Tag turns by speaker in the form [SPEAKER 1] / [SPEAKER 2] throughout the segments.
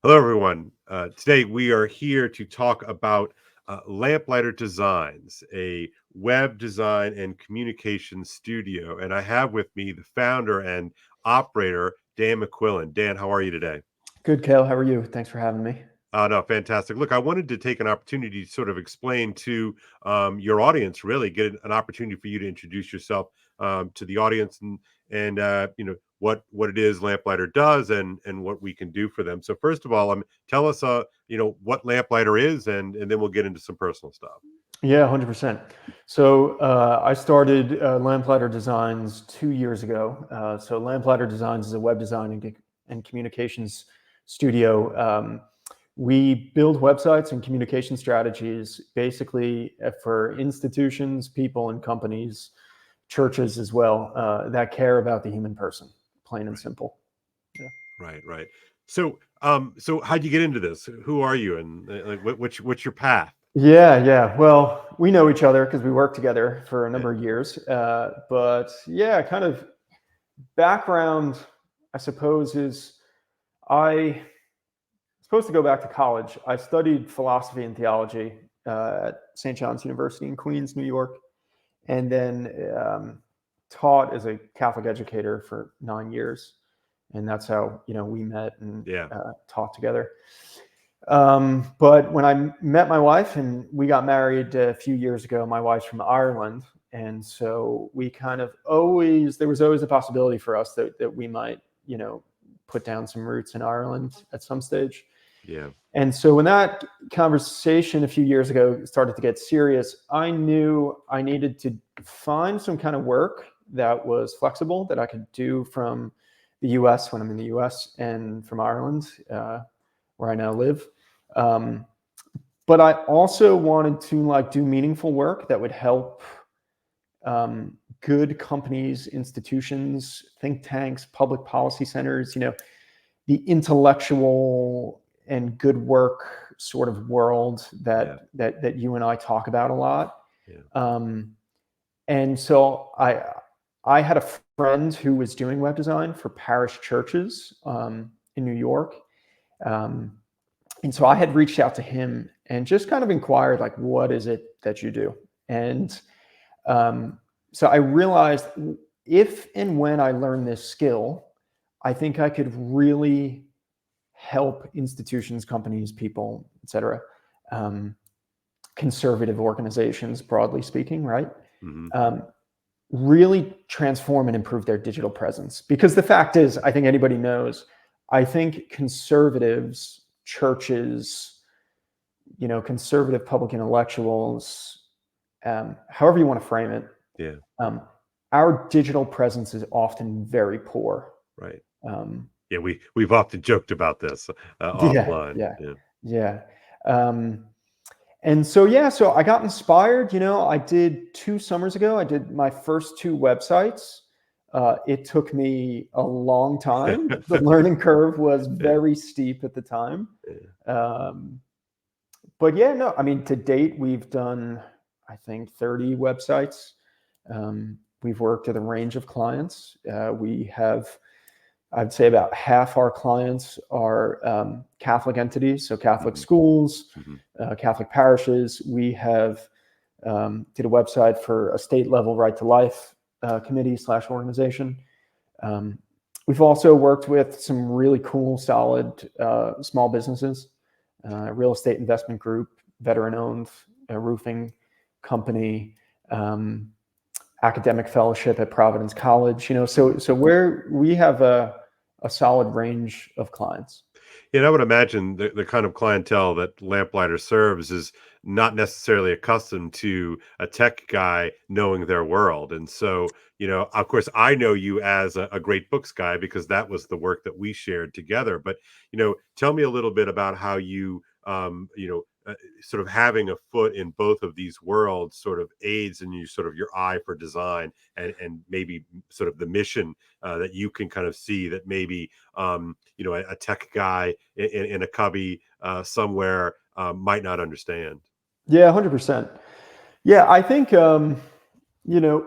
[SPEAKER 1] Hello, everyone. Today we are here to talk about Lamplighter Designs, a web design and communication studio. And I have with me the founder and operator, Dan McQuillan. Dan, how are you today?
[SPEAKER 2] Good, Kale. How are you? Thanks for having me.
[SPEAKER 1] No, fantastic. Look, I wanted to take an opportunity to sort of explain to your audience, really get an opportunity for you to introduce yourself to the audience and what it is Lamplighter does and what we can do for them. So first of all, tell us what Lamplighter is, and then we'll get into some personal stuff.
[SPEAKER 2] Yeah, 100%. So I started Lamplighter Designs 2 years ago. So Lamplighter Designs is a web design and communications studio. We build websites and communication strategies basically for institutions, people, and companies, churches as well, that care about the human person, plain and
[SPEAKER 1] Right,
[SPEAKER 2] simple. Yeah.
[SPEAKER 1] right. So how'd you get into this? Who are you, and like what's your path?
[SPEAKER 2] Yeah. Well, we know each other because we worked together for a
[SPEAKER 1] Yeah,
[SPEAKER 2] number of years. But yeah, kind of background, I suppose, is I supposed to go back to college. I studied philosophy and theology at St. John's University in Queens, New York, and then taught as a Catholic educator for 9 years. And that's how we met and
[SPEAKER 1] yeah.
[SPEAKER 2] taught together. But when I met my wife and we got married a few years ago, my wife's from Ireland. And so we kind of there was always a possibility for us that we might, put down some roots in Ireland at some stage.
[SPEAKER 1] Yeah.
[SPEAKER 2] And so when that conversation a few years ago started to get serious, I knew I needed to find some kind of work that was flexible that I could do from the US when I'm in the US and from Ireland, where I now live. Um, but I also wanted to do meaningful work that would help good companies, institutions, think tanks, public policy centers, the intellectual and good work sort of world
[SPEAKER 1] Yeah.
[SPEAKER 2] that you and I talk about a lot.
[SPEAKER 1] Yeah.
[SPEAKER 2] Um, and so I had a friend who was doing web design for parish churches in New York. Um, and so I had reached out to him and just kind of inquired, like, what is it that you do? And so I realized if and when I learn this skill, I think I could really help institutions, companies, people, et cetera, um, conservative organizations, broadly speaking, right?
[SPEAKER 1] Hmm.
[SPEAKER 2] Um, really transform and improve their digital presence. Because the fact is, I think anybody knows, I think conservatives, churches, conservative public intellectuals, however you want to frame it,
[SPEAKER 1] Yeah.
[SPEAKER 2] um, our digital presence is often very poor.
[SPEAKER 1] Right.
[SPEAKER 2] Um,
[SPEAKER 1] Yeah, we've often joked about this
[SPEAKER 2] yeah,
[SPEAKER 1] offline.
[SPEAKER 2] yeah,
[SPEAKER 1] Yeah.
[SPEAKER 2] yeah. Um, and so, so I got inspired. I did 2 summers ago, I did my first two websites. It took me a long time. The learning curve was
[SPEAKER 1] Yeah.
[SPEAKER 2] very steep at the time.
[SPEAKER 1] Yeah.
[SPEAKER 2] Um, but yeah, no, I mean, to date, we've done, I think, 30 websites. We've worked with a range of clients. We have, I'd say, about half our clients are Catholic entities, so Catholic
[SPEAKER 1] Hmm.
[SPEAKER 2] schools,
[SPEAKER 1] Hmm.
[SPEAKER 2] Catholic parishes. We have did a website for a state level right to life committee / organization. Um, we've also worked with some really cool, solid small businesses, real estate investment group, veteran owned roofing company. Academic fellowship at Providence College, so where we have a solid range of clients.
[SPEAKER 1] Yeah, and I would imagine the kind of clientele that Lamplighter serves is not necessarily accustomed to a tech guy knowing their world. And so, of course, I know you as a great books guy because that was the work that we shared together. But, tell me a little bit about how sort of having a foot in both of these worlds sort of aids in you, sort of your eye for design and maybe sort of the mission that you can kind of see that maybe a tech guy in a cubby somewhere might not understand.
[SPEAKER 2] Yeah, 100%. Yeah, I think you know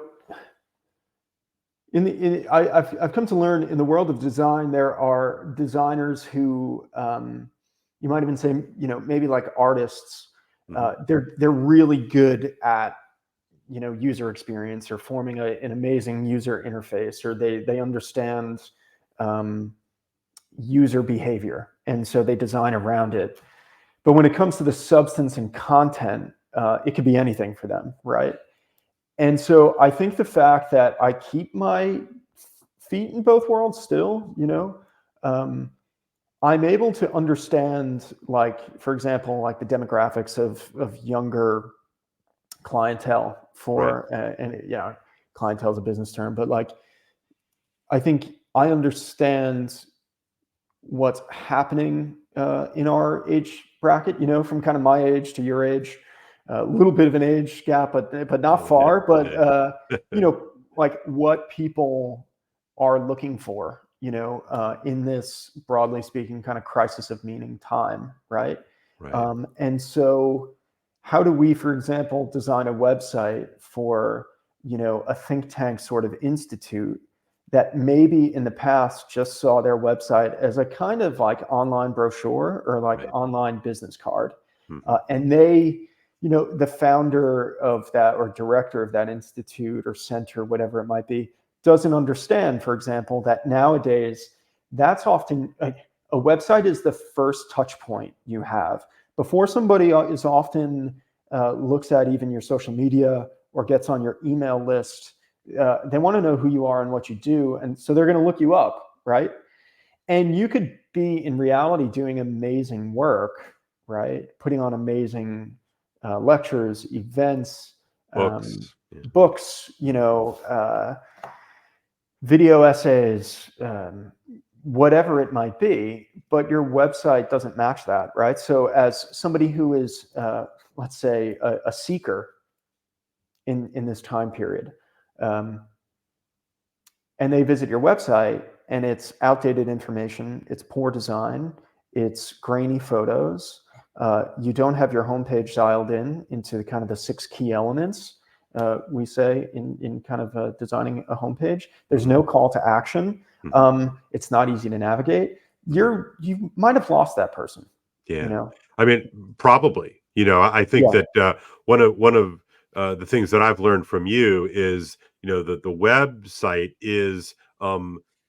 [SPEAKER 2] I've come to learn in the world of design there are designers who you might even say, maybe like artists,
[SPEAKER 1] Mhm.
[SPEAKER 2] they're really good at, user experience or forming an amazing user interface, or they understand um, user behavior, and so they design around it. But when it comes to the substance and content, it could be anything for them, right? And so I think the fact that I keep my feet in both worlds still, um, I'm able to understand, like, for example, like the demographics of younger clientele
[SPEAKER 1] Right.
[SPEAKER 2] for, and yeah, clientele is a business term, but like, I think I understand what's happening in our age bracket, from kind of my age to your age, a little bit of an age gap, but not
[SPEAKER 1] Yeah.
[SPEAKER 2] far. But
[SPEAKER 1] Yeah.
[SPEAKER 2] like what people are looking for, in this, broadly speaking, kind of crisis of meaning time, right?
[SPEAKER 1] Right.
[SPEAKER 2] And so, how do we, for example, design a website for a think tank sort of institute that maybe in the past just saw their website as a kind of like online brochure or like
[SPEAKER 1] Right.
[SPEAKER 2] online business card.
[SPEAKER 1] Mhm.
[SPEAKER 2] And they, the founder of that or director of that institute or center, whatever it might be, doesn't understand, for example, that nowadays that's often a website is the first touch point you have before somebody is often looks at even your social media or gets on your email list. They want to know who you are and what you do, and so they're going to look you up, right? And you could be in reality doing amazing work, right? Putting on amazing lectures, events,
[SPEAKER 1] Books. Yeah.
[SPEAKER 2] books, video essays, whatever it might be, but your website doesn't match that, right? So as somebody who is, let's say, a seeker in this time period, um, and they visit your website and it's outdated information, it's poor design, it's grainy photos, you don't have your homepage dialed into kind of the 6 key elements, we say in kind of designing a homepage. There's
[SPEAKER 1] Mhm.
[SPEAKER 2] no call to action.
[SPEAKER 1] Mhm.
[SPEAKER 2] It's not easy to navigate.
[SPEAKER 1] Mhm.
[SPEAKER 2] You might have lost that person, you
[SPEAKER 1] Yeah.
[SPEAKER 2] know?
[SPEAKER 1] I mean, probably. I think
[SPEAKER 2] Yeah,
[SPEAKER 1] that one of the things that I've learned from you is, that the website is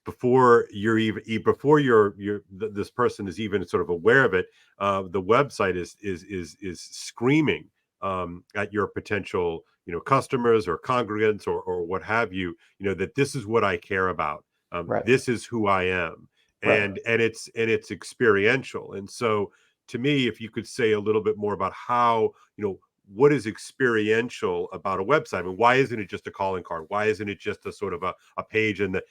[SPEAKER 1] before you're before this person is even sort of aware of it. The website is screaming at your potential, customers or congregants or what have you. That this is what I care about.
[SPEAKER 2] right,
[SPEAKER 1] This is who I am,
[SPEAKER 2] right.
[SPEAKER 1] and it's experiential, and so to me, if you could say a little bit more about how, what is experiential about a website? I mean, why isn't it just a calling card? Why isn't it just a sort of a page? And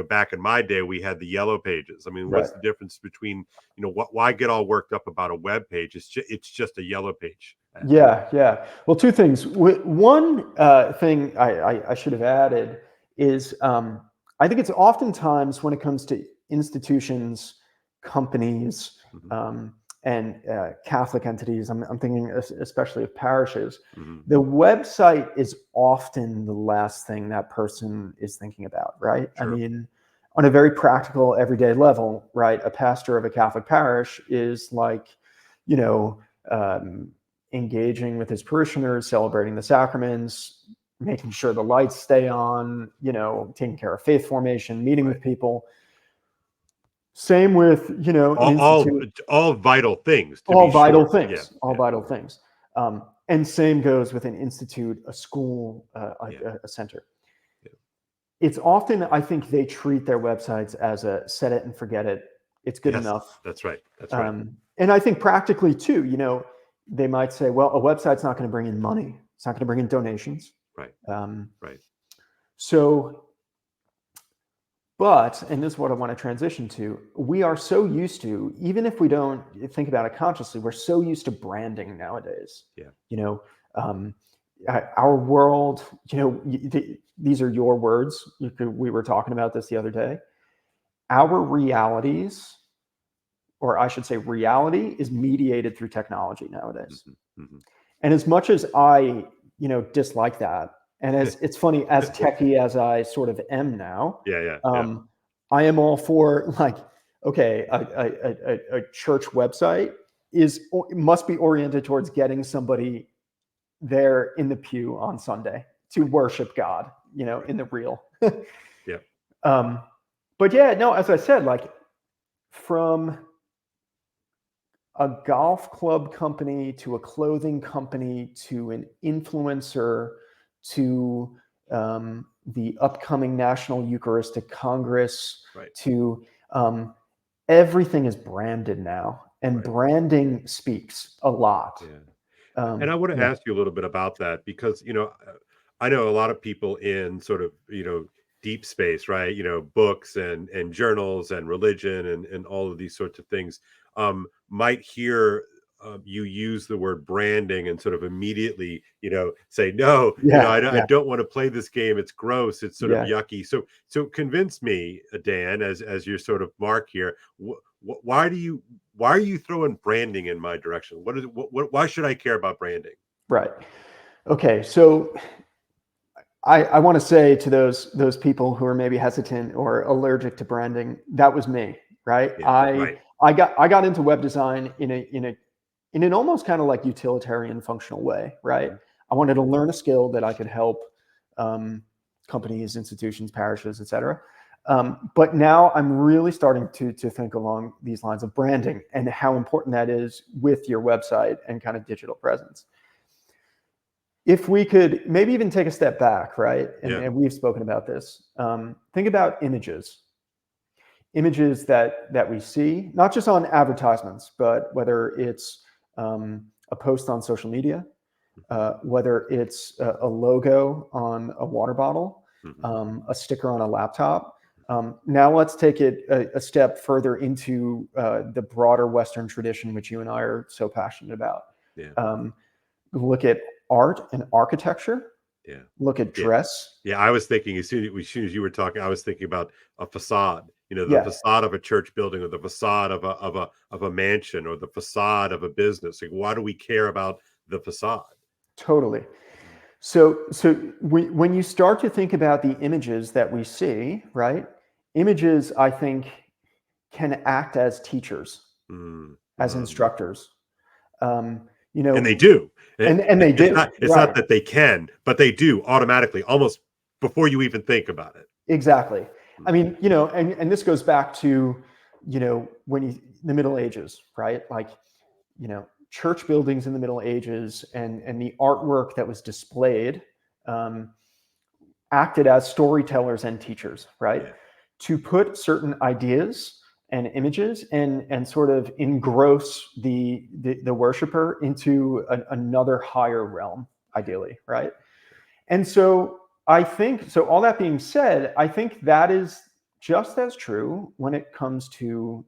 [SPEAKER 1] back in my day, we had the yellow pages. I mean,
[SPEAKER 2] Right.
[SPEAKER 1] what's the difference between, why get all worked up about a web page? It's just a yellow page.
[SPEAKER 2] Yeah, yeah. Well, two things. One thing I should have added is I think it's oftentimes when it comes to institutions, companies,
[SPEAKER 1] Mhm.
[SPEAKER 2] um, and Catholic entities, I'm thinking especially of parishes,
[SPEAKER 1] Mhm.
[SPEAKER 2] the website is often the last thing that person is thinking about, right? I
[SPEAKER 1] Sure.
[SPEAKER 2] mean, on a very practical, everyday level, right? A pastor of a Catholic parish is like, you know, um, engaging with his parishioners, celebrating the sacraments, making sure the lights stay on, taking care of faith formation, meeting
[SPEAKER 1] Right.
[SPEAKER 2] with people. Same with, an
[SPEAKER 1] All, all
[SPEAKER 2] institute,
[SPEAKER 1] all vital things, to
[SPEAKER 2] all
[SPEAKER 1] be
[SPEAKER 2] vital
[SPEAKER 1] sure. Yeah.
[SPEAKER 2] things, all
[SPEAKER 1] Yeah.
[SPEAKER 2] vital things. And same goes with an institute, a school,
[SPEAKER 1] Yeah.
[SPEAKER 2] a center.
[SPEAKER 1] Yeah.
[SPEAKER 2] It's often, I think, they treat their websites as a set it and forget it. It's good
[SPEAKER 1] Yes.
[SPEAKER 2] enough.
[SPEAKER 1] That's right. That's right.
[SPEAKER 2] And I think practically too, they might say, well, a website's not going to bring in money. It's not going to bring in donations.
[SPEAKER 1] Right.
[SPEAKER 2] Um,
[SPEAKER 1] Right.
[SPEAKER 2] so, but, and this is what I want to transition to, we are so used to, even if we don't think about it consciously, we're so used to branding nowadays.
[SPEAKER 1] Yeah.
[SPEAKER 2] You know, um, our world, these are your words. We were talking about this the other day. Our realities, or I should say reality, is mediated through technology nowadays.
[SPEAKER 1] Mhm. Mhm.
[SPEAKER 2] And as much as I, dislike that, and as it's funny, as techie as I sort of am now,
[SPEAKER 1] Yeah. Yeah. Yeah.
[SPEAKER 2] I am all for like, okay, a church website must be oriented towards getting somebody there in the pew on Sunday to worship God, in the real.
[SPEAKER 1] Yeah.
[SPEAKER 2] But yeah, no, as I said, like from a golf club company to a clothing company to an influencer to the upcoming National Eucharistic Congress
[SPEAKER 1] Right.
[SPEAKER 2] to everything is branded now, and
[SPEAKER 1] Right.
[SPEAKER 2] branding speaks a lot.
[SPEAKER 1] Yeah. And I want to
[SPEAKER 2] Yeah.
[SPEAKER 1] ask you a little bit about that because, I know a lot of people in sort of, deep space, right? Books and journals and religion and all of these sorts of things might hear you use the word branding and sort of immediately, say, no,
[SPEAKER 2] Yeah.
[SPEAKER 1] I
[SPEAKER 2] Yeah.
[SPEAKER 1] don't want to play this game. It's gross. It's sort of
[SPEAKER 2] Yeah.
[SPEAKER 1] yucky. So convince me, Dan, as your sort of mark here, why are you throwing branding in my direction? Why should I care about branding?
[SPEAKER 2] Right. Okay. So I want to say to those people who are maybe hesitant or allergic to branding, that was me, right?
[SPEAKER 1] Yeah,
[SPEAKER 2] I
[SPEAKER 1] right.
[SPEAKER 2] I got into web design in an almost kind of like utilitarian functional way, right?
[SPEAKER 1] Mhm.
[SPEAKER 2] I wanted to learn a skill that I could help um, companies, institutions, parishes, etc. But now I'm really starting to think along these lines of branding and how important that is with your website and kind of digital presence. If we could maybe even take a step back, right?
[SPEAKER 1] Yeah.
[SPEAKER 2] And we've spoken about this. Think about images that we see, not just on advertisements, but whether it's a post on social media,
[SPEAKER 1] Mhm.
[SPEAKER 2] whether it's a logo on a water bottle,
[SPEAKER 1] Mhm.
[SPEAKER 2] a sticker on a laptop. Now let's take it a step further into the broader Western tradition, which you and I are so passionate about.
[SPEAKER 1] Yeah.
[SPEAKER 2] Um, Look at art and architecture.
[SPEAKER 1] Yeah.
[SPEAKER 2] Look at
[SPEAKER 1] Yeah.
[SPEAKER 2] dress.
[SPEAKER 1] Yeah, I was thinking as soon as you were talking, I was thinking about a facade, the
[SPEAKER 2] Yeah,
[SPEAKER 1] facade of a church building or the facade of a mansion or the facade of a business. Like, why do we care about the facade?
[SPEAKER 2] totally.
[SPEAKER 1] Mm.
[SPEAKER 2] So when you start to think about the images that we see, right? Images, I think, can act as teachers,
[SPEAKER 1] Mm,
[SPEAKER 2] as
[SPEAKER 1] mm.
[SPEAKER 2] instructors. Um,
[SPEAKER 1] And they do.
[SPEAKER 2] and they do,
[SPEAKER 1] It's not
[SPEAKER 2] right?
[SPEAKER 1] that they can, but they do automatically, almost before you even think about it.
[SPEAKER 2] Exactly. I
[SPEAKER 1] Mm.
[SPEAKER 2] mean, and this goes back to, when the Middle Ages, right? Like, church buildings in the Middle Ages and the artwork that was displayed um, acted as storytellers and teachers, right?
[SPEAKER 1] Yeah.
[SPEAKER 2] To put certain ideas and images and sort of engross the worshiper into another higher realm, ideally, right? And so I think, so all that being said, I think that is just as true when it comes to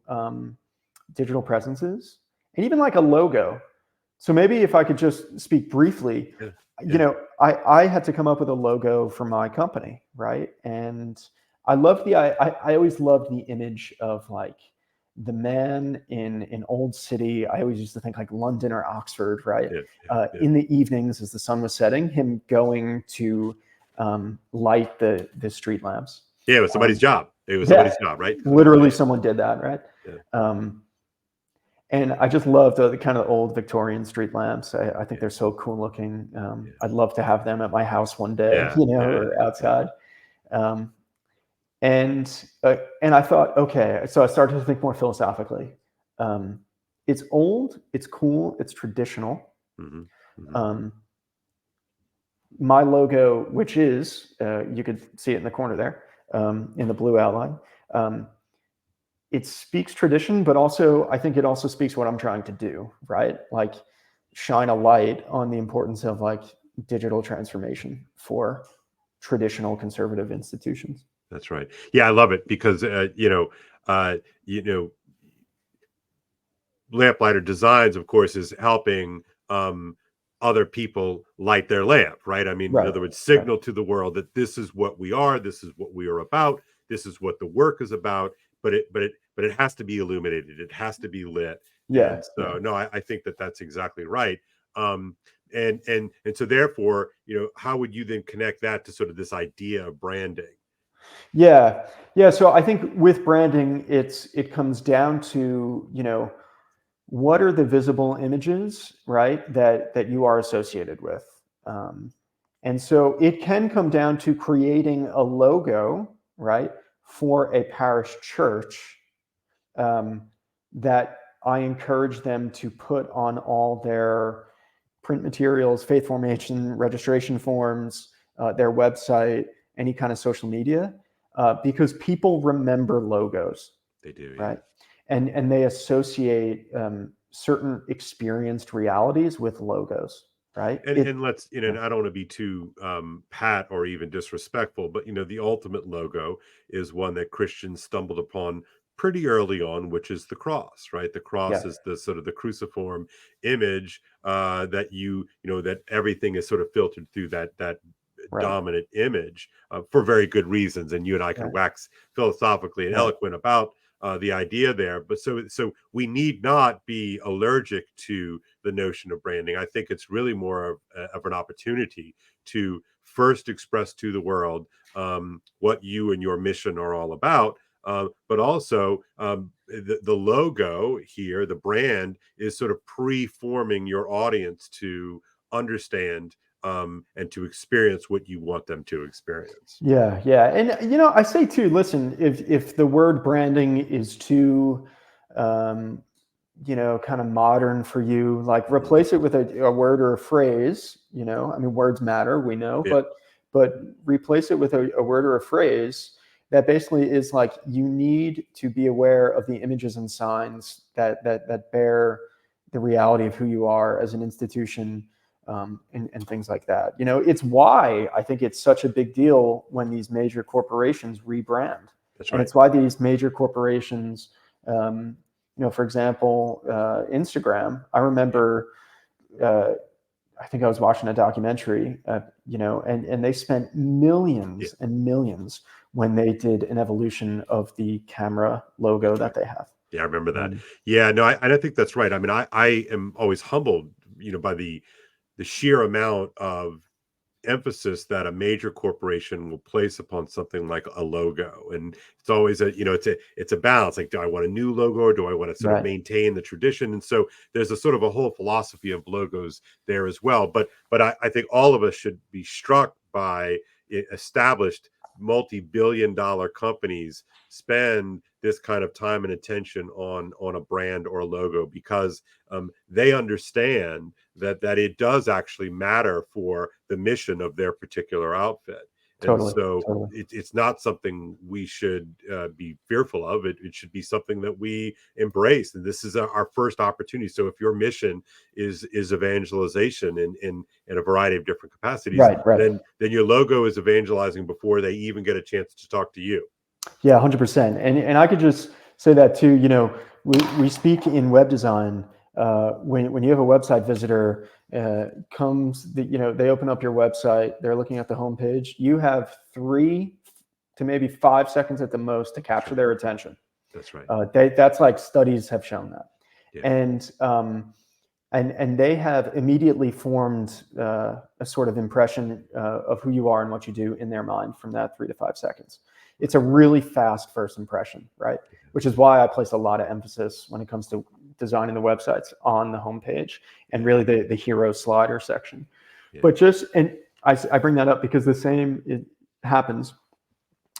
[SPEAKER 2] digital presences and even like a logo. So maybe if I could just speak briefly,
[SPEAKER 1] Yeah. Yeah.
[SPEAKER 2] I had to come up with a logo for my company, right? And I always loved the image of like the man in an old city. I always used to think like London or Oxford, right?
[SPEAKER 1] Yeah. Yeah.
[SPEAKER 2] In the evenings as the sun was setting, him going to light the street lamps.
[SPEAKER 1] Yeah, it was somebody's
[SPEAKER 2] Um,
[SPEAKER 1] job. It was
[SPEAKER 2] yeah,
[SPEAKER 1] somebody's job, right?
[SPEAKER 2] literally someone did that, right?
[SPEAKER 1] Yeah.
[SPEAKER 2] Um, and I just love the kind of old Victorian street lamps. I think
[SPEAKER 1] Yeah.
[SPEAKER 2] they're so cool looking.
[SPEAKER 1] Yeah.
[SPEAKER 2] I'd love to have them at my house one day,
[SPEAKER 1] Yeah. Yeah.
[SPEAKER 2] or
[SPEAKER 1] Yeah.
[SPEAKER 2] outside. Um, and I thought, okay, so I started to think more philosophically. Um, it's old, it's cool, it's traditional.
[SPEAKER 1] Mhm. Mhm.
[SPEAKER 2] Um, my logo, which is you could see it in the corner there, in the blue outline. Um, it speaks tradition, but also I think it also speaks what I'm trying to do, right? Like shine a light on the importance of like digital transformation for traditional conservative institutions.
[SPEAKER 1] That's right. Yeah, I love it because uh, you know, Lamplighter Designs, of course, is helping other people light their lamp, right? I mean, in
[SPEAKER 2] Right.
[SPEAKER 1] other words,
[SPEAKER 2] Right.
[SPEAKER 1] signal to the world that this is what we are, this is what we are about, this is what the work is about. But it has to be illuminated. It has to be lit.
[SPEAKER 2] Yeah.
[SPEAKER 1] And
[SPEAKER 2] Yeah.
[SPEAKER 1] so, no, I think that that's exactly right. Um, and so, therefore, how would you then connect that to sort of this idea of branding?
[SPEAKER 2] Yeah. Yeah. So I think with branding, it comes down to, what are the visible images, right, that you are associated with? And so it can come down to creating a logo, right, for a parish church that I encourage them to put on all their print materials, faith formation, registration forms, their website, any kind of social media, because people remember logos,
[SPEAKER 1] They do, yeah.
[SPEAKER 2] right? And they associate certain experienced realities with logos, right?
[SPEAKER 1] And let's, and I don't want to be too pat or even disrespectful, but the ultimate logo is one that Christians stumbled upon pretty early on, which is the cross, right? The cross
[SPEAKER 2] Yeah,
[SPEAKER 1] is the sort of the cruciform image that that everything is sort of filtered through that
[SPEAKER 2] right,
[SPEAKER 1] dominant image for very good reasons. And you and I can
[SPEAKER 2] right,
[SPEAKER 1] wax philosophically and
[SPEAKER 2] right.
[SPEAKER 1] eloquent about the idea there, but so we need not be allergic to the notion of branding. I think it's really more of an opportunity to first express to the world what you and your mission are all about. But also, the logo here, the brand, is sort of pre-forming your audience to understand and to experience what you want them to experience.
[SPEAKER 2] Yeah, yeah. And I say too, listen, if the word branding is too kind of modern for you, like
[SPEAKER 1] Mhm.
[SPEAKER 2] replace it with a word or a phrase, I mean, words matter, we know,
[SPEAKER 1] Yeah,
[SPEAKER 2] but replace it with a word or a phrase that basically is like, you need to be aware of the images and signs that bear the reality of who you are as an institution, and things like that. It's why I think it's such a big deal when these major corporations rebrand.
[SPEAKER 1] that's
[SPEAKER 2] And
[SPEAKER 1] right.
[SPEAKER 2] it's why these major corporations, for example, Instagram. I
[SPEAKER 1] Yeah,
[SPEAKER 2] remember, I think I was watching a documentary, and they spent
[SPEAKER 1] yeah,
[SPEAKER 2] millions and millions when they did an evolution of the camera logo
[SPEAKER 1] that's
[SPEAKER 2] that
[SPEAKER 1] right.
[SPEAKER 2] they have.
[SPEAKER 1] Yeah, I remember that.
[SPEAKER 2] Um,
[SPEAKER 1] Yeah, no, I think that's right. I mean, I am always humbled, by the sheer amount of emphasis that a major corporation will place upon something like a logo. And it's always it's a balance. Like, do I want a new logo, or do I want to sort of
[SPEAKER 2] right,
[SPEAKER 1] maintain the tradition? And so there's a sort of a whole philosophy of logos there as well. But I think all of us should be struck by established multi-billion-dollar companies spend this kind of time and attention on a brand or a logo, because they understand that it does actually matter for the mission of their particular outfit. And
[SPEAKER 2] totally,
[SPEAKER 1] so
[SPEAKER 2] totally.
[SPEAKER 1] it's not something we should be fearful of. It should be something that we embrace. And this is our first opportunity. So if your mission is evangelization in a variety of different capacities,
[SPEAKER 2] Right, right.
[SPEAKER 1] then your logo is evangelizing before they even get a chance to talk to you.
[SPEAKER 2] Yeah, 100%. And I could just say that too. We speak in web design. When you have a website visitor they open up your website, they're looking at the homepage. You have 3 to maybe 5 seconds at the most to
[SPEAKER 1] That's
[SPEAKER 2] capture
[SPEAKER 1] right.
[SPEAKER 2] their attention.
[SPEAKER 1] That's right.
[SPEAKER 2] That's like, studies have shown that.
[SPEAKER 1] Yeah.
[SPEAKER 2] And they have immediately formed a sort of impression of who you are and what you do in their mind from that 3 to 5 seconds. It's a really fast first impression, right? Which is why I place a lot of emphasis when it comes to designing the websites on the homepage and
[SPEAKER 1] Yeah.
[SPEAKER 2] really the hero slider section.
[SPEAKER 1] Yeah.
[SPEAKER 2] But I bring that up because the same happens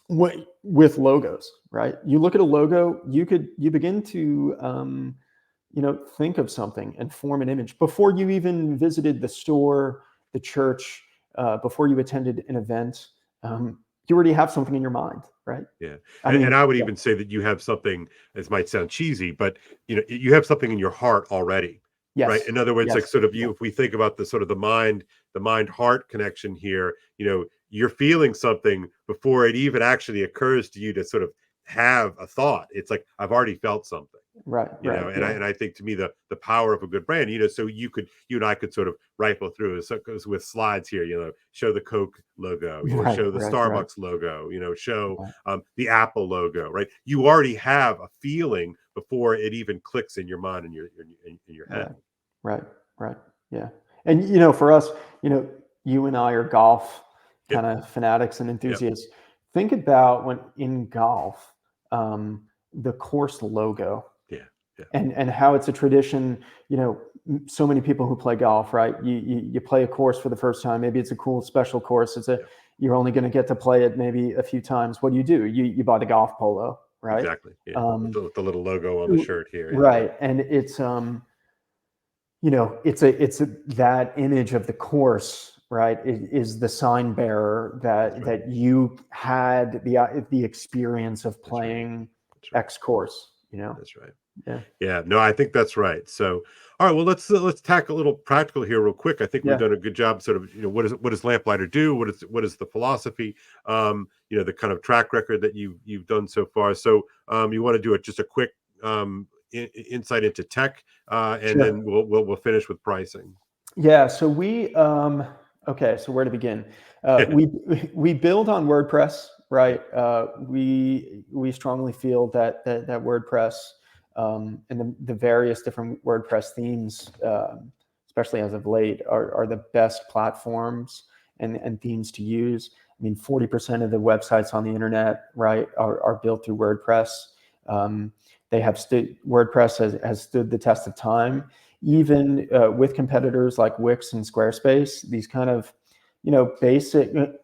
[SPEAKER 2] with logos, right? You look at a logo, you begin to think of something and form an image before you even visited the store, the church, before you attended an event. You already have something in your mind, right?
[SPEAKER 1] Yeah.
[SPEAKER 2] I
[SPEAKER 1] And
[SPEAKER 2] mean,
[SPEAKER 1] I would
[SPEAKER 2] yeah,
[SPEAKER 1] even say that you have something, this might sound cheesy, but you have something in your heart already. Right.
[SPEAKER 2] yes,
[SPEAKER 1] In other words, like
[SPEAKER 2] yes,
[SPEAKER 1] sort of
[SPEAKER 2] yeah,
[SPEAKER 1] if we think about the sort of the mind heart connection here, you're feeling something before it even actually occurs to you to sort of have a thought. It's like, I've already felt something.
[SPEAKER 2] right, right,
[SPEAKER 1] And I
[SPEAKER 2] yeah,
[SPEAKER 1] and I think, to me, the power of a good brand, so you and I could sort of rifle through, so goes with slides here, show the Coke logo,
[SPEAKER 2] right,
[SPEAKER 1] show the
[SPEAKER 2] right, right,
[SPEAKER 1] Starbucks logo, show
[SPEAKER 2] right,
[SPEAKER 1] the Apple logo, right? You already have a feeling before it even clicks in your mind and in your head.
[SPEAKER 2] right, right, right, yeah. And for us, you know, you and I are golf
[SPEAKER 1] Yep.
[SPEAKER 2] kind of fanatics and
[SPEAKER 1] Yep.
[SPEAKER 2] enthusiasts. Think about when in golf, the course logo.
[SPEAKER 1] Yeah. Yeah.
[SPEAKER 2] and how it's a tradition. So many people who play golf, right? You play a course for the first time. Maybe it's a cool special course.
[SPEAKER 1] Yeah.
[SPEAKER 2] You're only going to get to play it maybe a few times. What do? You buy the golf polo, right?
[SPEAKER 1] Exactly. Yeah.
[SPEAKER 2] Um,
[SPEAKER 1] With the little logo on the shirt here. Yeah.
[SPEAKER 2] right, and it's that image of the course, right? It is the sign bearer
[SPEAKER 1] That's right.
[SPEAKER 2] that you had the experience of
[SPEAKER 1] That's right.
[SPEAKER 2] playing
[SPEAKER 1] That's right.
[SPEAKER 2] X course.
[SPEAKER 1] That's right.
[SPEAKER 2] Yeah,
[SPEAKER 1] Yeah, no, I think that's right. So, all right, well, let's tackle a little practical here, real quick. I think we've
[SPEAKER 2] yeah,
[SPEAKER 1] done a good job, sort of, what does Lamplighter do? What is the philosophy? The kind of track record that you've done so far. So, you want to do just a quick insight into tech, and
[SPEAKER 2] sure.
[SPEAKER 1] then we'll finish with pricing.
[SPEAKER 2] Yeah, so okay, so where to begin? We build on WordPress, right? We strongly feel that WordPress, and the various different WordPress themes, especially as of late, are the best platforms and themes to use. I mean, 40% of the websites on the internet, right, are built through WordPress. They have WordPress has stood the test of time, even with competitors like Wix and Squarespace. These kind of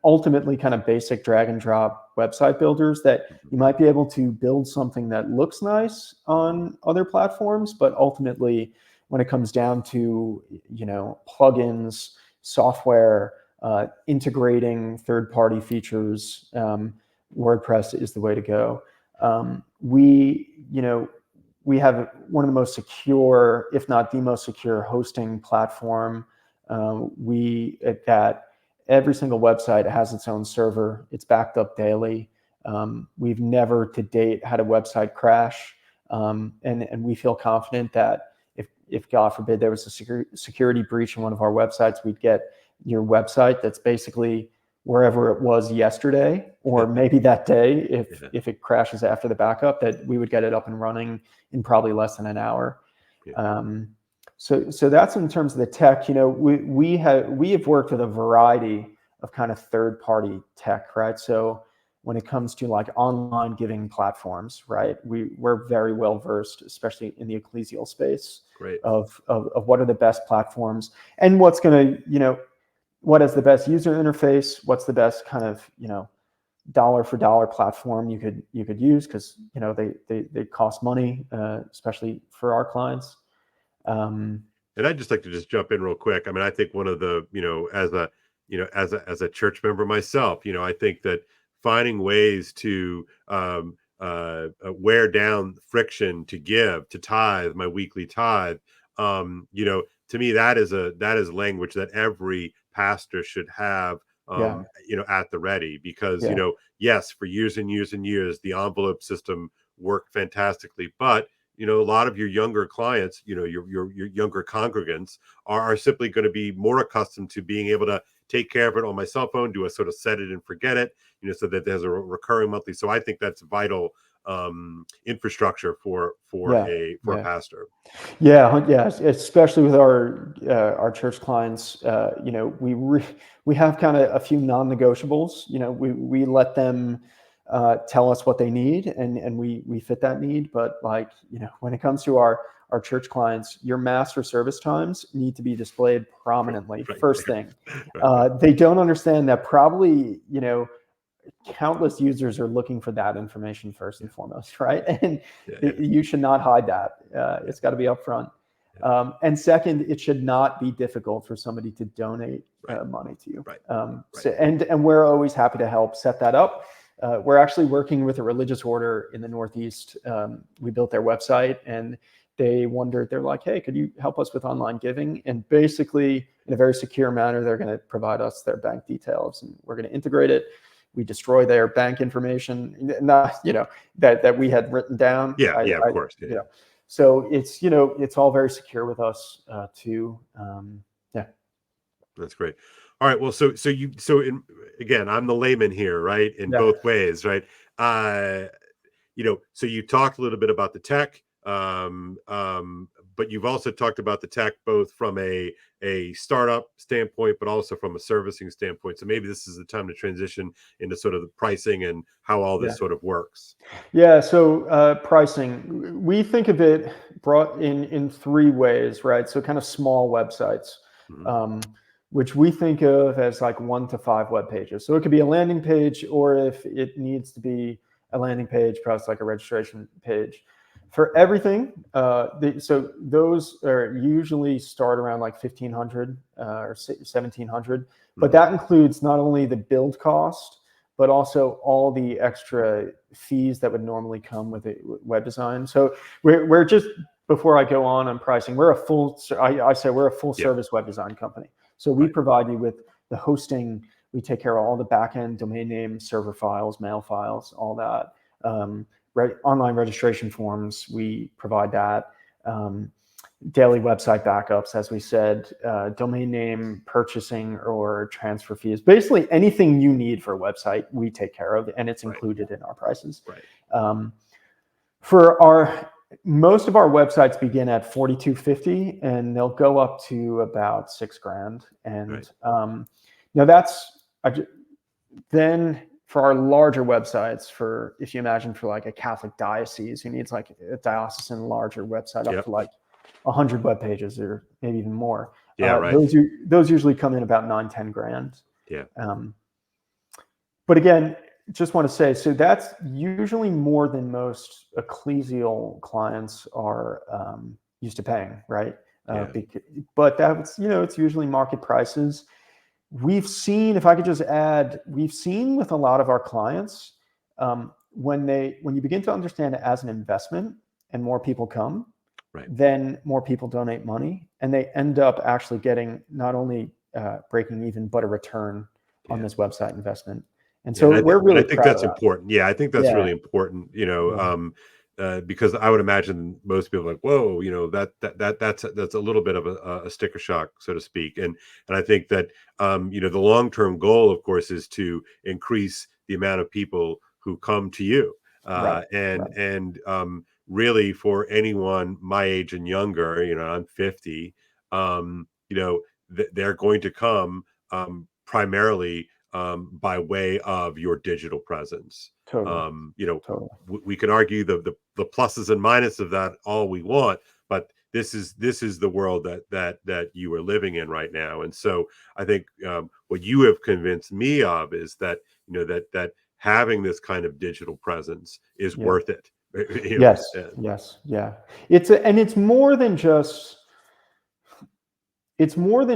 [SPEAKER 2] ultimately kind of basic drag and drop website builders that
[SPEAKER 1] Mhm.
[SPEAKER 2] you might be able to build something that looks nice on other platforms, but ultimately when it comes down to plugins, software, integrating third-party features, WordPress is the way to go. We have one of the most secure, if not the most secure, hosting platform. That every single website has its own server. It's backed up daily. We've never to date had a website crash, and we feel confident that if God forbid there was a security breach in one of our websites, we'd get your website that's basically wherever it was yesterday, or maybe that day,
[SPEAKER 1] Yeah.
[SPEAKER 2] if it crashes after the backup, that we would get it up and running in probably less than an hour.
[SPEAKER 1] Yeah.
[SPEAKER 2] So that's in terms of the tech. We have worked with a variety of kind of third-party tech, right? So when it comes to like online giving platforms, right, we're very well versed, especially in the ecclesial space,
[SPEAKER 1] Great.
[SPEAKER 2] of what are the best platforms and what is the best user interface, what's the best kind of dollar for dollar platform you could use, because they cost money, especially for our clients.
[SPEAKER 1] And I'd just like to just jump in real quick. I mean, I think one of the, as a church member myself, I think that finding ways to wear down friction to give, to tithe, my weekly tithe, to me that is language that every pastor should have,
[SPEAKER 2] Yeah,
[SPEAKER 1] at the ready, because
[SPEAKER 2] yeah,
[SPEAKER 1] yes, for years and years and years the envelope system worked fantastically, but a lot of your younger clients, your younger congregants are simply going to be more accustomed to being able to take care of it on my cell phone, do a sort of set it and forget it, so that there's a recurring monthly. So I think that's vital infrastructure for
[SPEAKER 2] yeah,
[SPEAKER 1] a
[SPEAKER 2] yeah. Yeah, especially with our church clients. We have kind of a few non-negotiables. We let them tell us what they need, and we fit that need. But when it comes to our church clients, your master service times need to be displayed prominently.
[SPEAKER 1] right
[SPEAKER 2] First
[SPEAKER 1] there.
[SPEAKER 2] thing,
[SPEAKER 1] Right.
[SPEAKER 2] they don't understand that probably countless users are looking for that information first
[SPEAKER 1] Yeah.
[SPEAKER 2] and foremost, right? And
[SPEAKER 1] Yeah. Yeah.
[SPEAKER 2] you should not hide that.
[SPEAKER 1] Yeah.
[SPEAKER 2] It's got to be upfront.
[SPEAKER 1] Yeah.
[SPEAKER 2] And second, it should not be difficult for somebody to donate
[SPEAKER 1] Right.
[SPEAKER 2] money to you.
[SPEAKER 1] Right. Right.
[SPEAKER 2] And we're always happy to help set that up. We're actually working with a religious order in the Northeast. We built their website, and they wondered, they're like, hey, could you help us with online giving? And basically, in a very secure manner, they're going to provide us their bank details, and we're going to integrate it. We destroy their bank information, not that we had written down.
[SPEAKER 1] Yeah. Yeah. Of course. Yeah.
[SPEAKER 2] So it's all very secure with us too. Yeah,
[SPEAKER 1] That's great. All right. Well, again, I'm the layman here, right? In
[SPEAKER 2] yeah,
[SPEAKER 1] both ways, right? Uh, so you talked a little bit about the tech, but you've also talked about the tech both from a startup standpoint, but also from a servicing standpoint. So maybe this is the time to transition into sort of the pricing and how all
[SPEAKER 2] Yeah.
[SPEAKER 1] this sort of works.
[SPEAKER 2] Yeah. So pricing, we think of it brought in three ways, right? So kind of small websites, which we think of as like 1 to 5 web pages. So it could be a landing page, or if it needs to be a landing page, perhaps like a registration page. For everything, so those are usually start around like 1,500 or 1,700, but that includes not only the build cost, but also all the extra fees that would normally come with a web design. So we're just, before I go on pricing, we're a full, I say we're a full service web design company. So we provide you with the hosting. We take care of all the backend domain names, server files, mail files, all that. Online registration forms, we provide that. Daily website backups, as we said, domain name purchasing or transfer fees. Basically anything you need for a website, we take care of, and it's included in our prices. For most of our websites begin at $4,250, and they'll go up to about $6,000. And that's then for our larger websites, for, if you imagine, for like a Catholic diocese who needs like a diocesan larger website up to like 100 web pages or maybe even more. Those usually come in about $9,000-10,000. But again, just want to say, so that's usually more than most ecclesial clients are used to paying, right? But that's, it's usually market prices. We've seen, if I could just add, we've seen with a lot of our clients, when you begin to understand it as an investment and more people come, then more people donate money, and they end up actually getting not only breaking even, but a return on this website investment. And so we're really
[SPEAKER 1] I think
[SPEAKER 2] proud
[SPEAKER 1] that's
[SPEAKER 2] of that.
[SPEAKER 1] important. Yeah, I think that's really important, because I would imagine most people are like, whoa, that's a little bit of a sticker shock, so to speak. And I think that, the long-term goal, of course, is to increase the amount of people who come to you. And really, for anyone my age and younger, I'm 50, they're going to come primarily by way of your digital presence.
[SPEAKER 2] Totally.
[SPEAKER 1] We can argue the pluses and minuses of that all we want, but this is the world that you are living in right now. And so I think what you have convinced me of is that that having this kind of digital presence is worth it.
[SPEAKER 2] Yes. Yeah. It's more than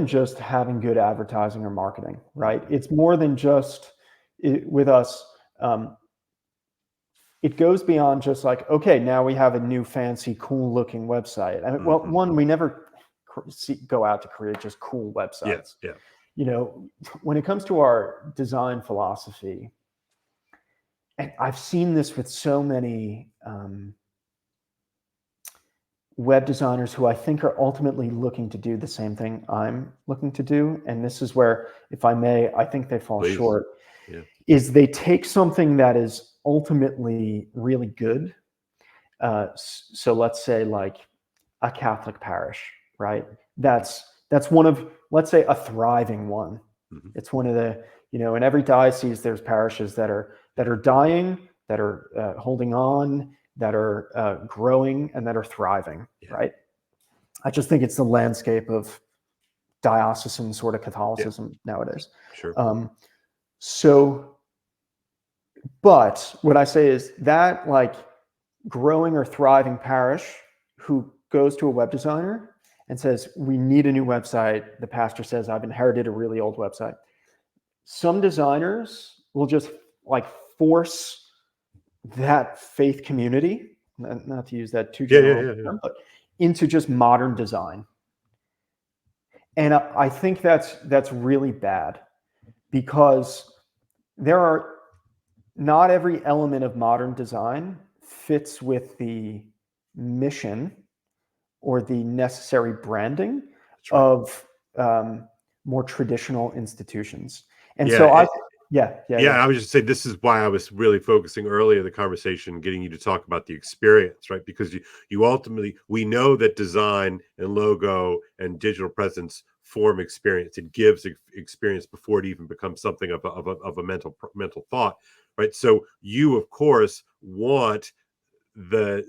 [SPEAKER 2] just having good advertising or marketing, right? It's more than just with us. It goes beyond just like, okay, now we have a new fancy, cool looking website. I mean, well, one, we never go out to create just cool websites. When it comes to our design philosophy, and I've seen this with so many web designers who I think are ultimately looking to do the same thing I'm looking to do. And this is where, if I may, I think they fall short, is they take something that is ultimately really good. So let's say like a Catholic parish, right? That's one of, let's say, a thriving one. It's one of the, in every diocese, there's parishes that are dying, that are holding on, that are growing, and that are thriving, right? I just think it's the landscape of diocesan sort of Catholicism nowadays. But what I say is that, like, growing or thriving parish who goes to a web designer and says, we need a new website. The pastor says, I've inherited a really old website. Some designers will just like force that faith community, not to use that too general term, but into just modern design. And I think that's really bad, because not every element of modern design fits with the mission or the necessary branding of more traditional institutions. And Yeah, yeah,
[SPEAKER 1] Yeah,
[SPEAKER 2] yeah.
[SPEAKER 1] I was just saying this is why I was really focusing earlier in the conversation, getting you to talk about the experience, right? Because you ultimately, we know that design and logo and digital presence form experience. It gives experience before it even becomes something of a mental thought, right? So you, of course, want the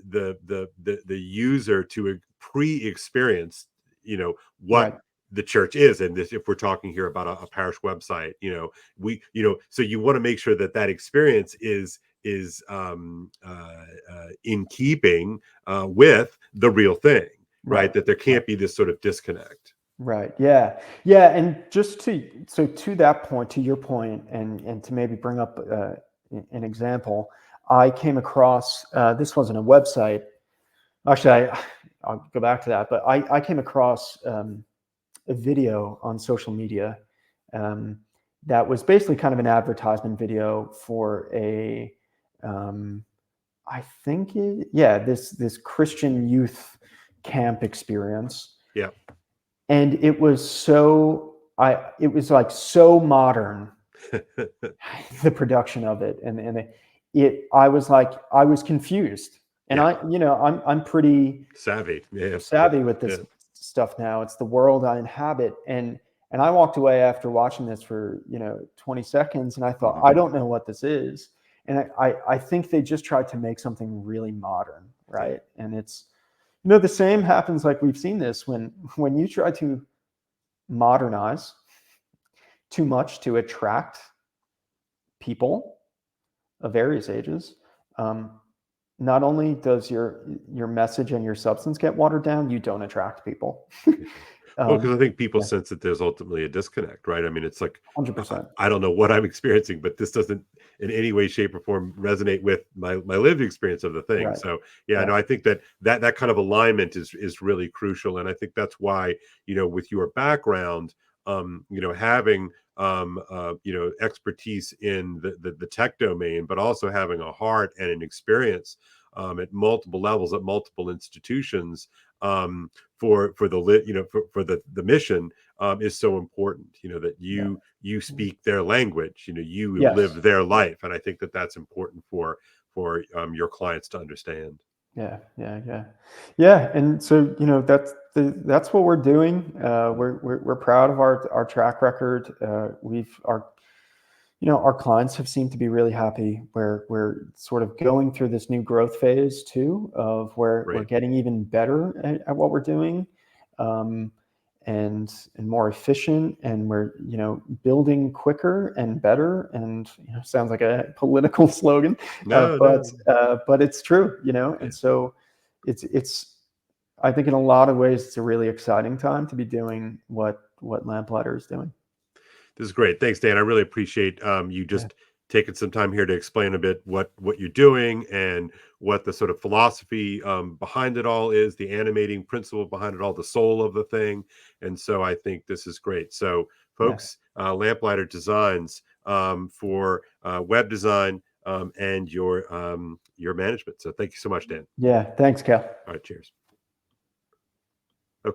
[SPEAKER 1] user to pre-experience, what
[SPEAKER 2] Right,
[SPEAKER 1] the church is. And this, if we're talking here about a parish website, so you want to make sure that that experience is in keeping with the real thing, right?
[SPEAKER 2] right,
[SPEAKER 1] That there
[SPEAKER 2] right.
[SPEAKER 1] can't be this sort of disconnect.
[SPEAKER 2] Right. Yeah. Yeah. And just to that point, to your point, and to maybe bring up an example, I came across this wasn't a website. Actually, I'll go back to that. But I came across a video on social media um, that was basically kind of an advertisement video for um, I think this Christian youth camp experience,
[SPEAKER 1] Yeah.
[SPEAKER 2] and it was it was like so modern, the production of it, and I was like, I was confused, and
[SPEAKER 1] Yeah.
[SPEAKER 2] I'm pretty
[SPEAKER 1] Savvy. Yeah.
[SPEAKER 2] savvy with
[SPEAKER 1] Yeah.
[SPEAKER 2] this stuff now. It's the world I inhabit, and I walked away after watching this for 20 seconds, and I thought,
[SPEAKER 1] Mhm.
[SPEAKER 2] I don't know what this is, and I think they just tried to make something really modern,
[SPEAKER 1] Yeah.
[SPEAKER 2] right? And it's the same happens, like we've seen this when you try to modernize too much to attract people of various ages. Um, Not only does your message and your substance get watered down, you don't attract people.
[SPEAKER 1] Well, because I think people
[SPEAKER 2] Yeah,
[SPEAKER 1] sense that there's ultimately a disconnect, right? I mean, it's like,
[SPEAKER 2] hundred
[SPEAKER 1] I,
[SPEAKER 2] percent.
[SPEAKER 1] I don't know what I'm experiencing, but this doesn't in any way, shape, or form resonate with my lived experience of the thing.
[SPEAKER 2] Right.
[SPEAKER 1] So, yeah, no,
[SPEAKER 2] Yeah.
[SPEAKER 1] I think that kind of alignment is really crucial, and I think that's why, with your background, having expertise in the tech domain, but also having a heart and an experience at multiple levels at multiple institutions. For the for the mission is so important, that
[SPEAKER 2] Yeah.
[SPEAKER 1] you speak their language, you
[SPEAKER 2] Yes.
[SPEAKER 1] live their life, and I think that that's important for your clients to understand.
[SPEAKER 2] Yeah. Yeah. Yeah. Yeah. And so that's what we're doing. We're proud of our track record. We've our clients have seemed to be really happy. We're sort of going through this new growth phase too, of where we're
[SPEAKER 1] Right.
[SPEAKER 2] getting even better at what we're doing, um, and more efficient, and we're building quicker and better. And sounds like a political slogan,
[SPEAKER 1] No,
[SPEAKER 2] but
[SPEAKER 1] no.
[SPEAKER 2] but it's true.
[SPEAKER 1] Yeah.
[SPEAKER 2] And so it's I think in a lot of ways it's a really exciting time to be doing what Lamplighter is doing.
[SPEAKER 1] This is great. Thanks, Dan. I really appreciate you
[SPEAKER 2] Yeah.
[SPEAKER 1] just taking some time here to explain a bit what you're doing and what the sort of philosophy behind it all is, the animating principle behind it all, the soul of the thing. And so I think this is great. So,
[SPEAKER 2] Yeah.
[SPEAKER 1] folks, Lamplighter Designs for web design and your management. So, thank you so much, Dan.
[SPEAKER 2] Yeah. Thanks, Cal.
[SPEAKER 1] All right, cheers.